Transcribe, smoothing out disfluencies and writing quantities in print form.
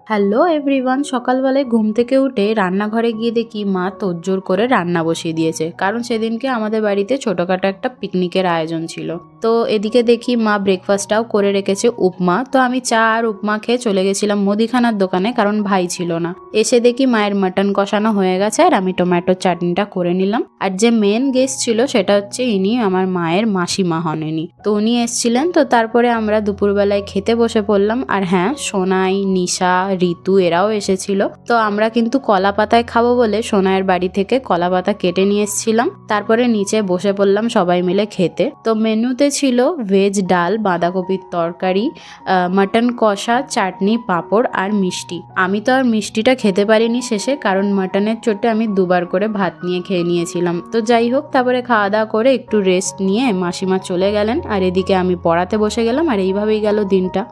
Hello everyone, সকালবেলায় ঘুম থেকে উঠে রান্নাঘরে গিয়ে দেখি মা তোড়জোড় করে রান্না বসিয়ে দিয়েছে, কারণ সেদিনকে আমাদের বাড়িতে ছোটোখাটো একটা পিকনিকের আয়োজন ছিল। তো এদিকে দেখি মা ব্রেকফাস্টটাও করে রেখেছে, উপমা। তো আমি চা আর উপমা খেয়ে চলে গেছিলাম মুদিখানার দোকানে, কারণ ভাই ছিল না। এসে দেখি মায়ের মাটন কষানো হয়ে গেছে আর আমি টমেটোর চাটনিটা করে নিলাম। আর যে মেন গেস্ট ছিল সেটা হচ্ছে ইনি আমার মায়ের মাসিমা হন ইনি। তো উনি এসছিলেন, তো তারপরে আমরা দুপুরবেলায় খেতে বসে পড়লাম। আর হ্যাঁ, সোনাই, নিশা, ঋতু এরাও এসেছিল। তো আমরা কিন্তু কলা পাতায় খাবো বলে সোনাইয়ের বাড়ি থেকে কলা পাতা কেটে নিয়ে এসেছিলাম। তারপরে নিচে বসে পড়লাম সবাই মিলে খেতে। তো মেনুতে ছিল ভেজ ডাল, বাঁধাকপির তরকারি, মাটন কষা, চাটনি, পাঁপড় আর মিষ্টি। আমি তো আর মিষ্টিটা খেতে পারিনি শেষে, কারণ মাটনের চোটে আমি দুবার করে ভাত নিয়ে খেয়ে নিয়েছিলাম। তো যাই হোক, তারপরে খাওয়া দাওয়া করে একটু রেস্ট নিয়ে মাসিমা চলে গেলেন, আর এদিকে আমি পড়াতে বসে গেলাম। আর এইভাবেই গেল দিনটা।